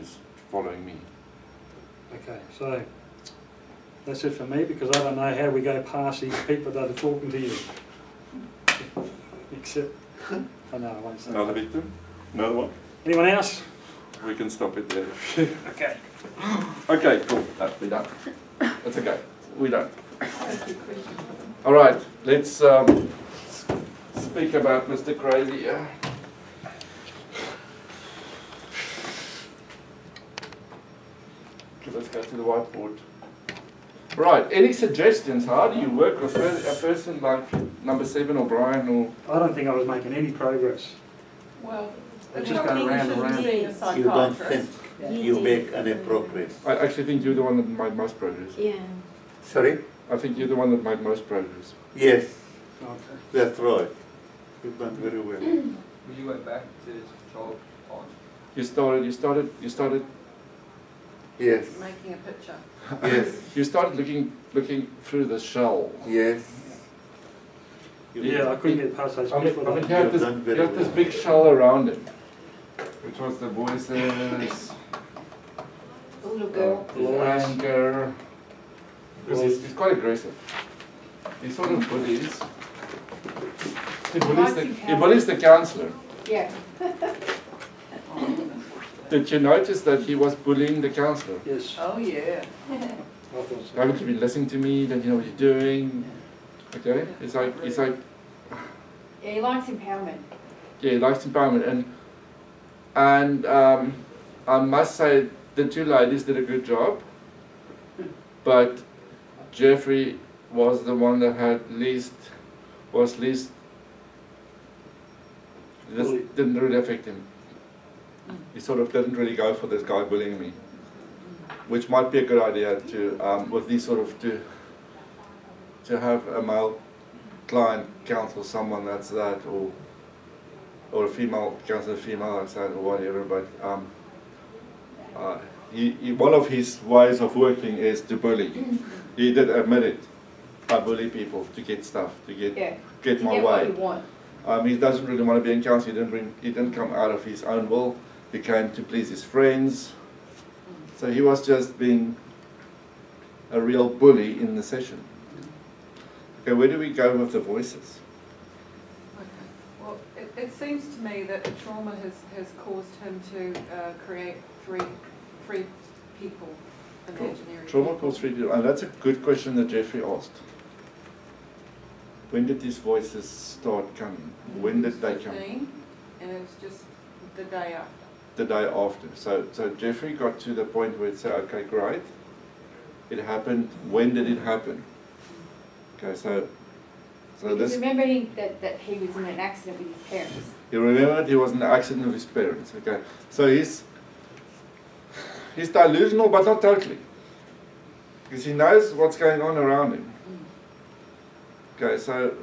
who's following me. Okay, so that's it for me, because I don't know how we go past these people that are talking to you. Except, I know I won't say. Another victim? Another one? Anyone else? We can stop it there. Okay. Okay, cool. No, we're done. That's okay. We're done. All right, let's speak about Mr. Crazy. Okay, let's go to the whiteboard. Right, any suggestions? How do you work with a person like number 7 or Brian or? I don't think I was making any progress. Well, It's just going round and round. You don't think you make any progress. I actually think you're the one that made most progress. Yeah. Sorry? I think you're the one that made most progress. Yes, Okay. that's right. You've done very well. You went back to child on. You started. Yes, making a picture. yes, You started looking through the shell. yes. Yeah, I couldn't get past those I mean, people. you You've had done very this well. big shell around it, which was the voices, The little girl. the anger. Because he's quite aggressive. He sort of bullies. He bullies the counsellor. Yeah. Did you notice that he was bullying the counsellor? Yes, Oh, yeah. I thought so. Haven't you been listening to me? Don't you know what you're doing? Okay, it's like Yeah, he likes empowerment. yeah, he likes empowerment, and I must say the two ladies did a good job, but Jeffrey was the one that had was least. This didn't really affect him. He sort of didn't really go for this guy bullying me, which might be a good idea to with these sort of to have a male client counsel someone that's that, or a female counsel a female that's that, or whatever. But one of his ways of working is to bully. He did admit it. I bully people to get stuff, to get my Get way. what you want. He doesn't really want to be in counsel. He didn't come out of his own will. He came to please his friends. So he was just being a real bully in the session. Okay, where do we go with the voices? Okay. Well, it seems to me that the trauma has caused him to create three people, imaginary Trauma people. caused 3 people. And that's a good question that Jeffrey asked. When did these voices start coming? When did they come? 15, and it was just the day after. The day after. So Jeffrey got to the point where he said, okay, great. It happened. When did it happen? Okay, so Because this. remember that he was in an accident with his parents. He remembered he was in an accident with his parents. Okay, so he's delusional, but not totally, because he knows what's going on around him. Okay, so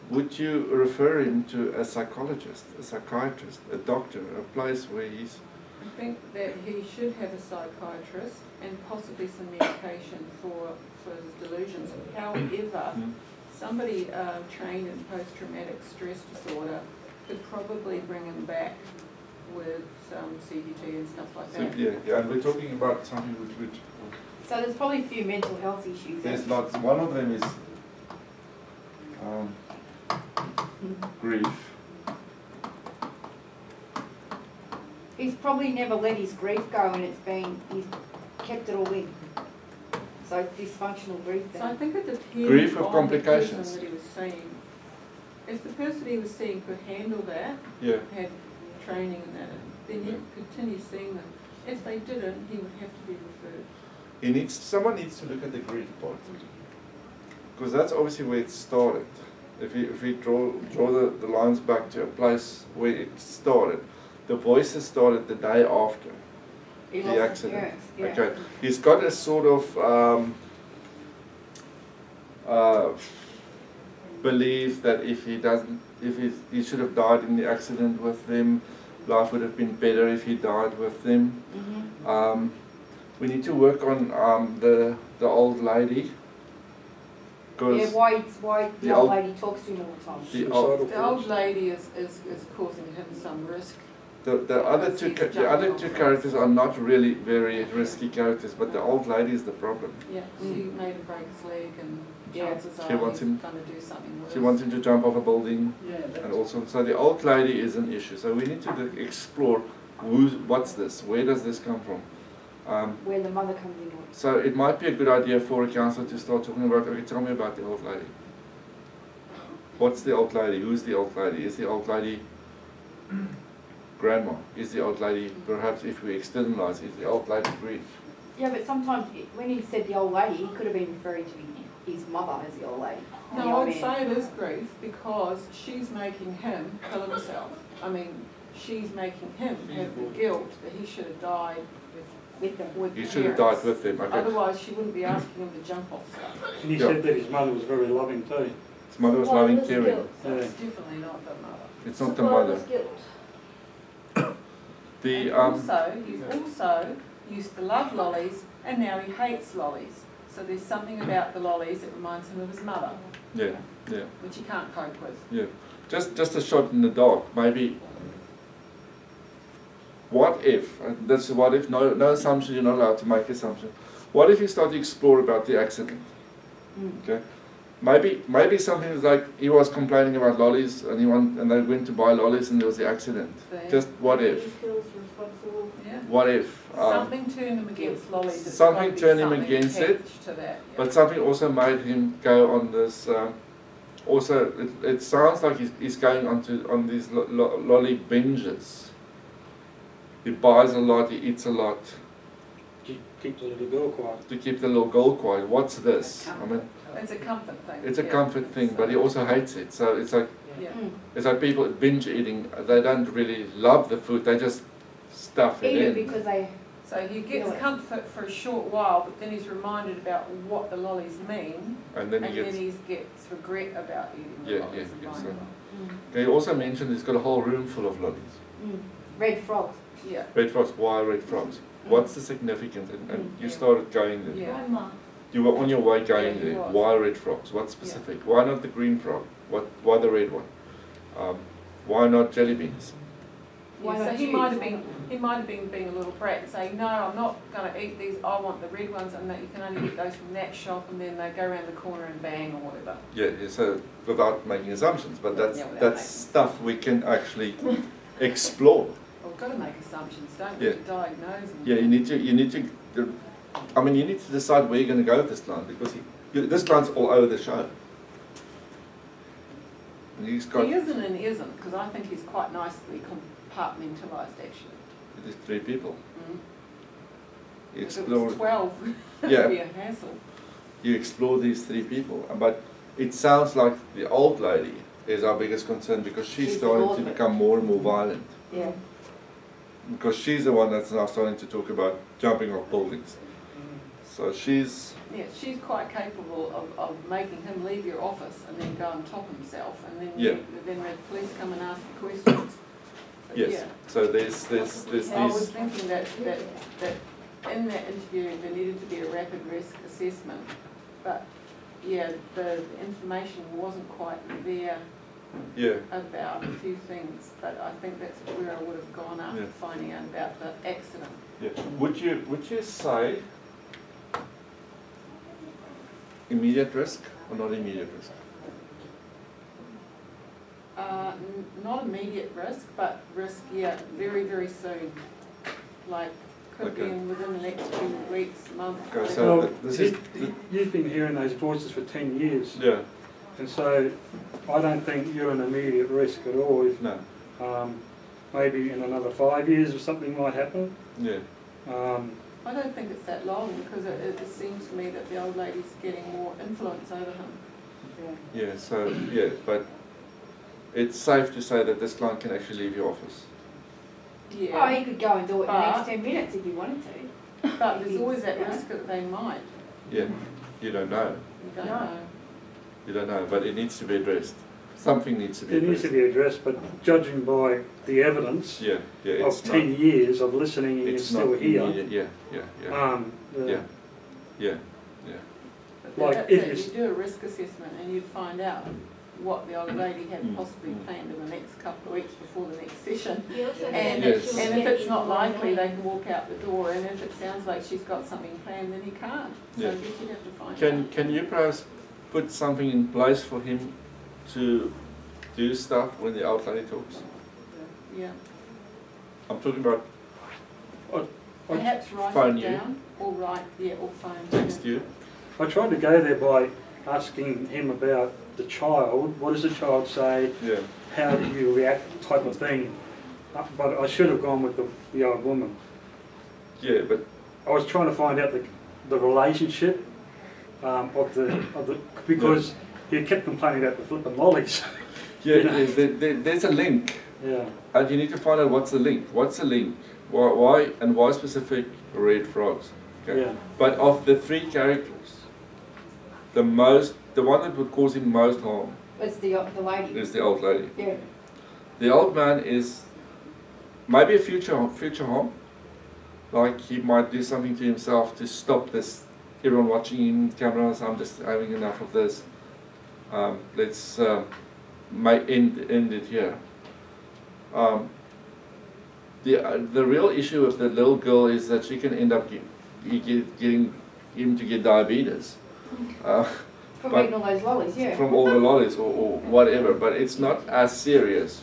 would you refer him to a psychologist, a psychiatrist, a doctor, a place where he's... I think that he should have a psychiatrist and possibly some medication for his delusions. However, somebody trained in post-traumatic stress disorder could probably bring him back with some CBT and stuff like that. Yeah, and we're talking about something which So there's probably a few mental health issues. there's lots. One of them is grief. He's probably never let his grief go, and he's kept it all in. So dysfunctional grief then. So I think it depends Grief with on complications. the person that he was seeing. If the person he was seeing could handle that, Yeah. had training in that, then he'd continue seeing them. If they didn't, he would have to be referred. Someone needs to look at the grief part, because that's obviously where it started. If we draw the lines back to a place where it started, the voices started the day after He the lost his accident. parents, yeah. Okay, he's got a sort of belief that if he should have died in the accident with them, life would have been better if he died with them. Mm-hmm. We need to work on the old lady. Yeah, why the old lady talks to him all the time. The old, The old lady is causing him some risk The other two characters are not really very risky characters, but the old lady is the problem. Yeah, she made him break his leg, and chances are She wants he's him- going to do something worse. She wants him to jump off a building, Yeah, and also, so the old lady is an issue. So we need to explore what's this, where does this come from? Where the mother comes in. So it might be a good idea for a counsellor to start talking about, okay, tell me about the old lady. What's the old lady? Who's the old lady? Is the old lady grandma? Is the old lady, perhaps if we externalise, is the old lady grief? Yeah, but sometimes when he said the old lady, he could have been referring to his mother as the old lady. The No, old I'd man. say it is grief because she's making him kill himself. I mean, she's making him have the guilt that he should have died With them. with He the should have died parents. with them. Okay. Otherwise, she wouldn't be asking him to jump off stuff. And he Yeah. said that his mother was very loving too. His mother was loving, caring. So Yeah. it's definitely not the mother. It's not the mother. The And also, he's also used to love lollies, and now he hates lollies. So there's something about the lollies that reminds him of his mother, yeah, which he can't cope with. yeah. Just a shot in the dark. Maybe. What if? And that's what if. No assumption. You're not allowed to make assumption. What if you start to explore about the accident? Okay. Maybe something is like he was complaining about lollies, and they went to buy lollies, and there was the accident. There. Just what if? Yeah. What if? Something turned him against lollies. There's Something gotta be turned him something against it, attached to that, yeah. But something also made him go on this. Also, it sounds like he's going on these lolly binges. He buys a lot. He eats a lot Keep the little girl quiet. to keep the little girl quiet. What's this? I mean, It's a comfort thing. it's a yeah. comfort thing, but he also hates it. So it's like Yeah. people binge eating. They don't really love the food. They just stuff it Eat it in. because they. So he gets Yeah. comfort for a short while, but then he's reminded about what the lollies mean, And then he and gets. then he gets regret about eating the Yeah, lollies yeah, and yeah, buying so- them. He also mentioned he's got a whole room full of lollies. Red frogs. Yeah. Red frogs. Why red frogs? What's the significance? And you Yeah. started going there. Yeah. You were on your way going Yeah, he there. was. Why red frogs? What's specific? Why not the green frog? Why the red one? Why not jelly beans? Why Yeah, so not he choose? might have been being a little brat and saying, no, I'm not going to eat these, I want the red ones, and that you can only get those from that shop, and then they go around the corner and bang or whatever. Yeah, so without making assumptions, but that's Yeah, without that's making stuff we can actually explore. Well, we've got to make assumptions, don't Yeah. we, to diagnose them. Yeah, you need to you need to decide where you're going to go with this client, because this client's all over the show. And he's got He isn't and isn't, because I think he's quite nicely compartmentalised, actually. these 3 people. You If it explore. was 12, it Yeah. would be a hassle. You explore these 3 people, but it sounds like the old lady is our biggest concern, because she's She's starting to awful. become more and more violent. Yeah. Because she's the one that's now starting to talk about jumping off buildings. So she's, Yeah, she's quite capable of making him leave your office and then go and top himself, and then Yeah. then the police come and ask you questions. But yes, yeah. so there's I was these, thinking that in that interview there needed to be a rapid risk assessment, but yeah, the information wasn't quite there yeah, about a few things, but I think that's where I would have gone after Yeah. finding out about the accident. yeah. Would you say immediate risk or not immediate risk? Not immediate risk, but risk, yeah, very, very soon. Like, could be Okay. within the next few weeks, month. Okay, whatever. so Well, this is you've been hearing those voices for 10 years, yeah, and so I don't think you're an immediate risk at all. If, no, maybe in another 5 years or something might happen. yeah, I don't think it's that long, because it seems to me that the old lady's getting more influence over him. yeah. So yeah, but it's safe to say that this client can actually leave your office. Oh, Yeah, he could go and do it in the next But- 10 minutes if he wanted to. but there's always that risk that they might. Yeah, you don't know. You don't No. know. You don't know, but it needs to be addressed. Something needs to be It needs addressed. to be addressed, but judging by the evidence Yeah, yeah. of It's 10 not. years of listening and you're It's still not here, immediate. Yeah, yeah, yeah, yeah, yeah, yeah. But Like, that's if it, it's- you do a risk assessment and you'd find out. what the old lady had possibly planned in the next couple of weeks before the next session. And, Yes. and if it's not likely, they can walk out the door, and if it sounds like she's got something planned, then he can't. So Yeah. I guess you'd have to find out. Can you perhaps put something in place for him to do stuff when the old lady talks? Yeah. I'm talking about Perhaps write phone it you. down, or or phone. text you. I tried to go there by asking him about the child. What does the child say? Yeah. How do you react? Type of thing. But I should have gone with the old woman. Yeah, but I was trying to find out the relationship of the because he kept complaining about the flipping lollies. yeah, You know? there's a link, Yeah. and you need to find out what's the link. What's the link? Why specific red frogs? Okay. Yeah. But of the three characters, the one that would cause him most harm It's the lady. is the old lady. Yeah. The old man is maybe a future harm. Like he might do something to himself to stop this. Everyone watching him, cameras. I'm just having enough of this. Let's end it here. The real issue with the little girl is that she can end up getting him to get diabetes. From But- eating all those lollies, yeah. From all the lollies or whatever, but it's not as serious,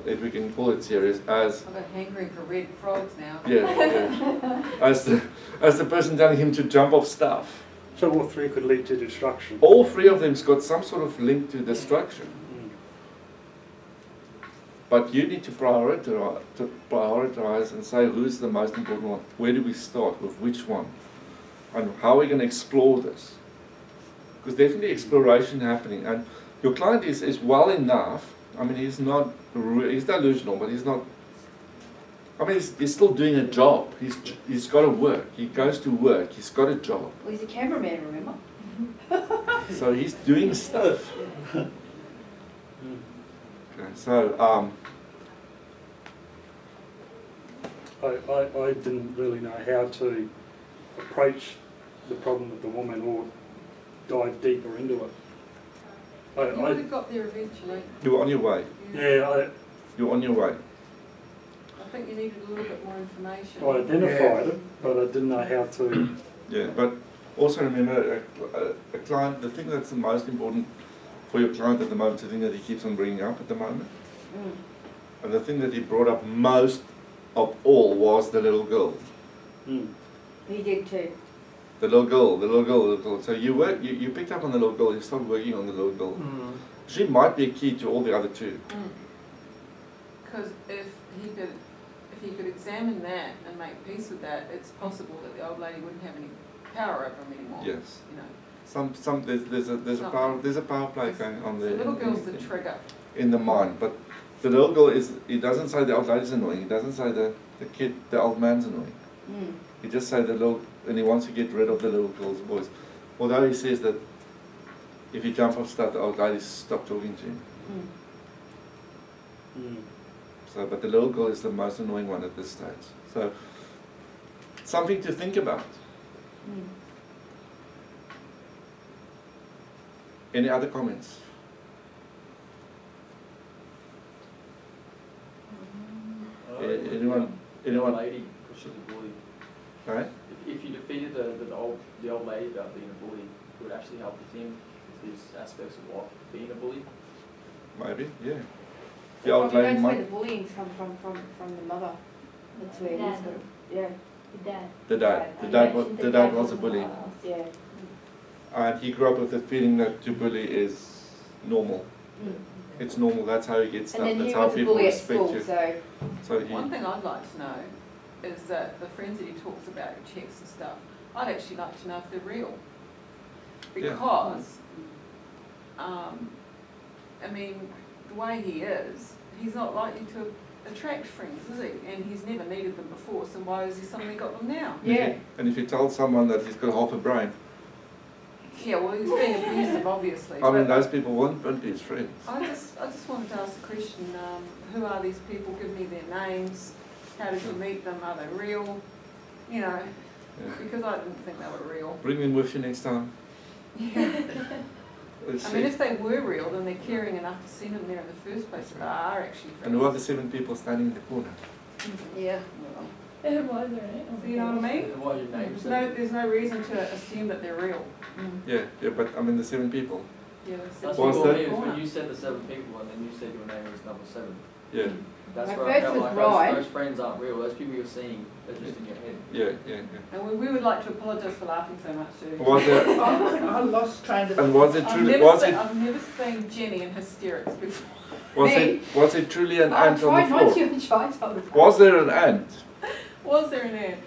if we can call it serious, as I've got hankering for red frogs now. as the person telling him to jump off stuff. So all three could lead to destruction. All three of them's got some sort of link to destruction. Mm. But you need to prioritize and say who's the most important one. Where do we start with which one? And how are we going to explore this? Because definitely exploration happening. And your client is well enough. I mean, he's delusional, but he's not. I mean, he's still doing a job. He's got to work. He goes to work. He's got a job. Well, he's a cameraman, remember? So he's doing stuff. Okay, so I didn't really know how to approach the problem with the woman or dive deeper into it. You would have got there eventually. you're on your way. Yeah, You're on your way. I think you needed a little bit more information. I identified it, but I didn't know how to. Yeah, but also remember, a client. The thing that's the most important for your client at the moment, the thing that he keeps on bringing up at the moment, and the thing that he brought up most of all was the little girl. He did too. The little girl. So you picked up on the little girl. You started working on the little girl. She might be a key to all the other two. Because if he could examine that and make peace with that, it's possible that the old lady wouldn't have any power over him anymore. Yes. You know. There's a power play going on there. The little girl's the trigger. In the mind, but the little girl he doesn't say the old lady's annoying. He doesn't say the old man's annoying. He just says and he wants to get rid of the little girl's voice. Although he says that if he jumps off stuff, the old lady stop talking to him. So, but the little girl is the most annoying one at this stage. So, something to think about. Any other comments? Anyone? Lady pushing the bully. Right? If you defeated the old lady about being a bully, it would actually help with him with his aspects of life being a bully. Maybe, yeah. The old Probably lady that's where might. the bullying's come from the mother. That's where it is. Dad. Yeah. The dad. The dad was a bully, Yeah. and he grew up with the feeling that to bully is normal. It's normal. That's how you get stuff. And then That's he how was a people bully at respect school, you. so So he. One thing I'd like to know is that the friends that he talks about, who checks and stuff, I'd actually like to know if they're real. Yeah. Because, I mean, the way he is, he's not likely to attract friends, is he? And he's never needed them before, so why has he suddenly got them now? yeah. And if you tell someone that he's got half a brain, Yeah, well, he's being abusive, obviously. I mean, but those people won't be his friends. I just wanted to ask the question, who are these people? Give me their names. How did you meet them? Are they real? You know, Yeah. because I didn't think they were real. Bring them with you next time. Yeah. let's I mean, see. if they were real, then they're caring enough to send them there in the first place. If they are actually friends. And who are the 7 people standing in the corner? Yeah. And why is there an So you know what I mean? And why your name? There's no reason to assume that they're real. Yeah, but I mean the 7 people. Yeah, That's Was what that- it was when you said the 7 people and then you said your name was number 7. Yeah, That's My where I first felt was like Brian. those friends aren't real. Those people you're seeing are just in your head. yeah. And we would like to apologise for laughing so much too. Was there, I lost train of and was it I've truly, never, was seen, it, I've never seen Jenny in hysterics before. was it truly an I ant on tried the not floor? to, try to. Was there an ant? Was there an ant?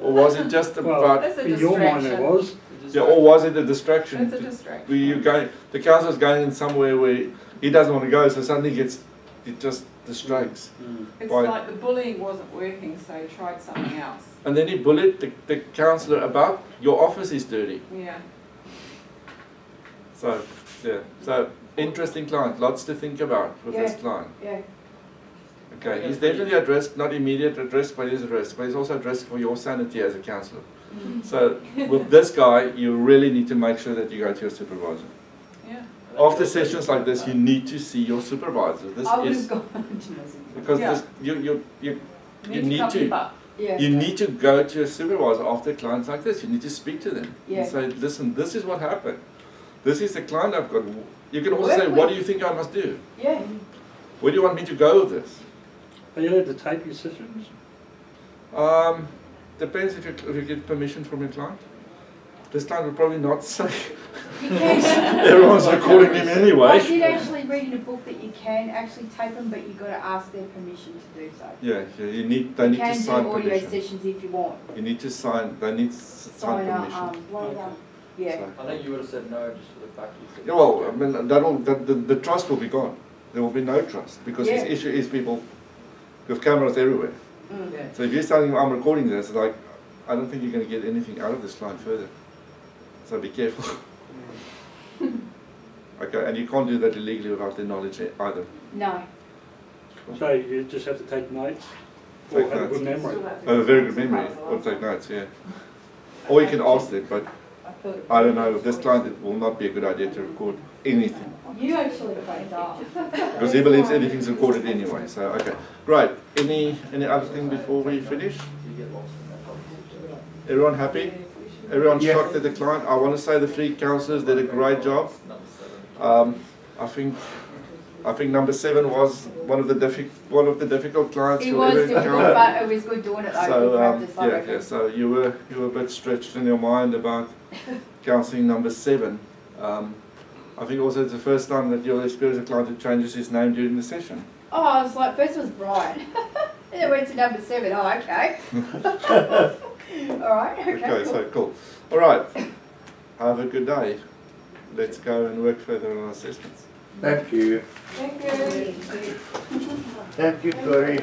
Or was it just Well, about, That's a In your mind there distraction. was. It just yeah, or was it a distraction? That's a distraction. Were you going, the councillor's going in somewhere where he doesn't want to go, so suddenly it just distracts. It's Why? like the bullying wasn't working, so he tried something else. And then he bullied the councillor about, your office is dirty. Yeah. So, yeah, so interesting client, lots to think about with this Yeah. client. Yeah. Okay, he's definitely at risk, not immediate at risk, but he's at risk. But he's also at risk for your sanity as a counsellor. So with this guy, you really need to make sure that you go to your supervisor. Yeah. After sessions like this, you need to see your supervisor. This I would is have gone to my supervisor. because Yeah. this, you need cover to. your butt. Yeah. You need to go to a supervisor after clients like this. You need to speak to them Yeah. and say, listen, this is what happened. This is the client I've got. You can also Work say, with- what do you think I must do? Yeah. Where do you want me to go with this? Are you allowed to tape your sessions? Depends if you get permission from your client. This client would probably not say. You can. Everyone's recording him I anyway. did actually read in a book that you can actually tape them, but you've got to ask their permission to do so. Yeah, they You need to can do sign audio permission. sessions if you want. You need to sign, they need to sign Sign a, permission. yeah. So- I think you would have said no just for the fact you said Yeah, well, I mean, the trust will be gone. There will be no trust because his Yeah. issue is people with cameras everywhere. Mm. So if you're telling him I'm recording this, like, I don't think you're going to get anything out of this client further. So be careful. Okay, and you can't do that illegally without their knowledge either. No. So you just have to take notes or Take have a notes. good memory. I have a very good memory, or take notes, yeah. Or you can ask them, but I don't know, with this client it will not be a good idea to record anything. You actually played that. Because he believes anything's recorded anyway, so okay. Right, any other thing before we finish? you get lost in that conversation. Everyone happy? Everyone shocked at the client? I want to say the 3 counsellors did a great job. Number 7. I think number 7 was one of the difficult clients It you'll was ever difficult, encounter. but it was good doing it though. So We grabbed us, I yeah, reckon. so you were a bit stretched in your mind about counselling number 7. I think also it's the first time that you'll experience a client who changes his name during the session. Oh, I was like, first was Brian. And then went to number 7. Oh, okay. Alright, okay. Okay, cool. so cool. All right, have a good day. Let's go and work further on our assessments. Thank you. Thank you. Thank you, Tori.